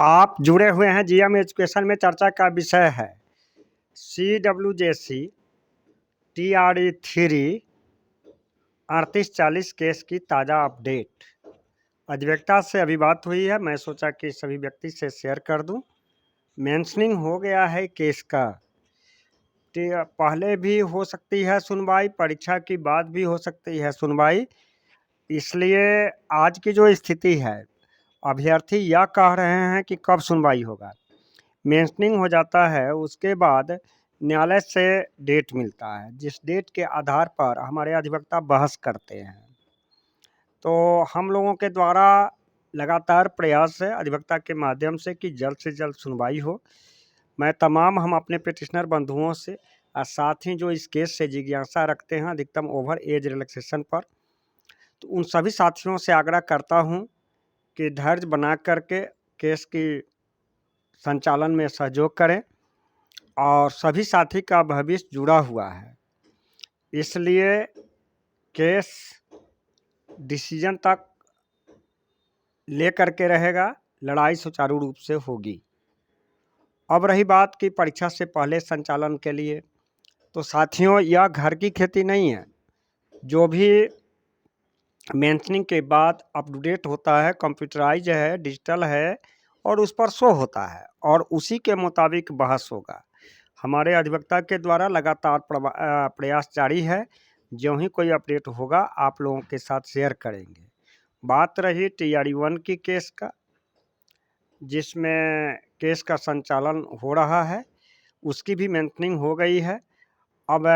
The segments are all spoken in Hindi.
आप जुड़े हुए हैं जीएम एजुकेशन में। चर्चा का विषय है CWJC TRE3 3840 केस की ताज़ा अपडेट। अधिवक्ता से अभी बात हुई है, मैं सोचा कि सभी व्यक्ति से शेयर कर दूं। मेंशनिंग हो गया है केस का, पहले भी हो सकती है सुनवाई, परीक्षा की बाद भी हो सकती है सुनवाई। इसलिए आज की जो स्थिति है, अभ्यर्थी यह कह रहे हैं कि कब सुनवाई होगा। मेंशनिंग हो जाता है, उसके बाद न्यायालय से डेट मिलता है, जिस डेट के आधार पर हमारे अधिवक्ता बहस करते हैं। तो हम लोगों के द्वारा लगातार प्रयास है अधिवक्ता के माध्यम से कि जल्द से जल्द सुनवाई हो। मैं तमाम हम अपने पिटिशनर बंधुओं से और साथ ही जो इस केस से जिज्ञासा रखते हैं अधिकतम ओवर एज रिलैक्सेशन पर, तो उन सभी साथियों से आग्रह करता हूं कि धैर्य बना करके केस की संचालन में सहयोग करें। और सभी साथी का भविष्य जुड़ा हुआ है, इसलिए केस डिसीजन तक लेकर के रहेगा, लड़ाई सुचारू रूप से होगी। अब रही बात कि परीक्षा से पहले संचालन के लिए, तो साथियों यह घर की खेती नहीं है। जो भी मेंशनिंग के बाद अपडेट होता है, कंप्यूटराइज है, डिजिटल है और उस पर शो होता है और उसी के मुताबिक बहस होगा। हमारे अधिवक्ता के द्वारा लगातार प्रयास जारी है। जो ही कोई अपडेट होगा आप लोगों के साथ शेयर करेंगे। बात रही TRE1 की केस का, जिसमें केस का संचालन हो रहा है, उसकी भी मेंशनिंग हो गई है। अब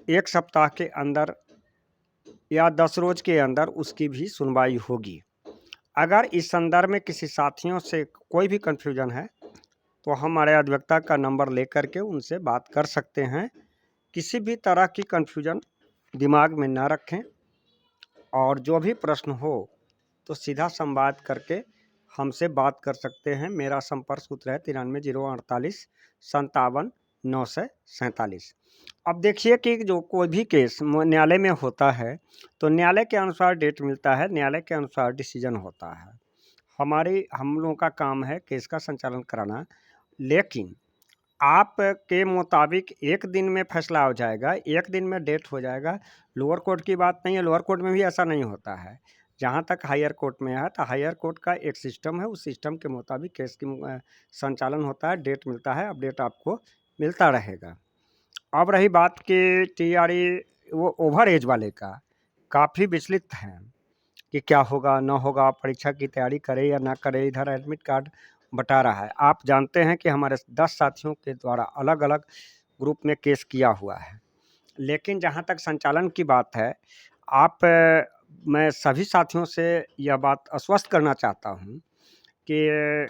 1 सप्ताह के अंदर या 10 रोज के अंदर उसकी भी सुनवाई होगी। अगर इस संदर्भ में किसी साथियों से कोई भी कन्फ्यूजन है तो हमारे अधिवक्ता का नंबर लेकर के उनसे बात कर सकते हैं। किसी भी तरह की कन्फ्यूजन दिमाग में ना रखें और जो भी प्रश्न हो तो सीधा संवाद करके हमसे बात कर सकते हैं। मेरा संपर्क सूत्र है 93 048 57 947। अब देखिए कि जो कोई भी केस न्यायालय में होता है तो न्यायालय के अनुसार डेट मिलता है, न्यायालय के अनुसार डिसीजन होता है। हम लोगों का काम है केस का संचालन कराना, लेकिन आप के मुताबिक एक दिन में फैसला हो जाएगा, एक दिन में डेट हो जाएगा। लोअर कोर्ट की बात नहीं है, लोअर कोर्ट में भी ऐसा नहीं होता है। जहाँ तक हायर कोर्ट में है तो हायर कोर्ट का एक सिस्टम है, उस सिस्टम के मुताबिक केस की संचालन होता है, डेट मिलता है, अपडेट आपको मिलता रहेगा। अब रही बात कि TRE वो ओवर एज वाले का काफ़ी विचलित हैं कि क्या होगा ना होगा, परीक्षा की तैयारी करे या ना करे। इधर एडमिट कार्ड बटा रहा है। आप जानते हैं कि हमारे 10 साथियों के द्वारा अलग अलग ग्रुप में केस किया हुआ है, लेकिन जहां तक संचालन की बात है, मैं सभी साथियों से यह बात आश्वस्त करना चाहता हूं कि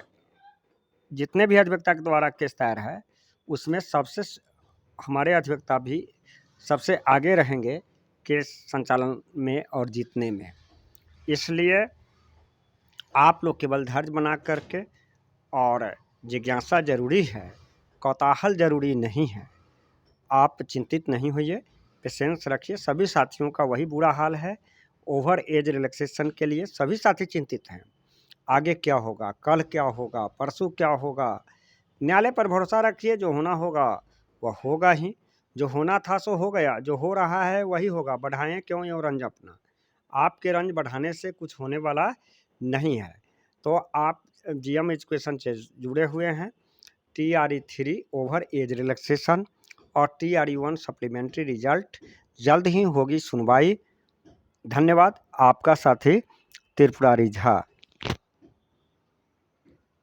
जितने भी अधिवक्ता के द्वारा केस दायर है उसमें हमारे अधिवक्ता भी सबसे आगे रहेंगे केस संचालन में और जीतने में। इसलिए आप लोग केवल धैर्य बना करके, और जिज्ञासा जरूरी है, कौतूहल जरूरी नहीं है। आप चिंतित नहीं होइए, पेशेंस रखिए। सभी साथियों का वही बुरा हाल है। ओवर एज रिलैक्सेशन के लिए सभी साथी चिंतित हैं। आगे क्या होगा, कल क्या होगा, परसों क्या होगा। न्यायालय पर भरोसा रखिए, जो होना होगा वह होगा ही। जो होना था सो हो गया, जो हो रहा है वही होगा। बढ़ाएं क्यों यो रंज अपना, आपके रंज बढ़ाने से कुछ होने वाला नहीं है। तो आप GM एजुकेशन से जुड़े हुए हैं। TRE3 ओवर एज रिलैक्सेशन और TRE1 सप्लीमेंट्री रिजल्ट, जल्द ही होगी सुनवाई। धन्यवाद। आपका साथी त्रिपुरारी झा।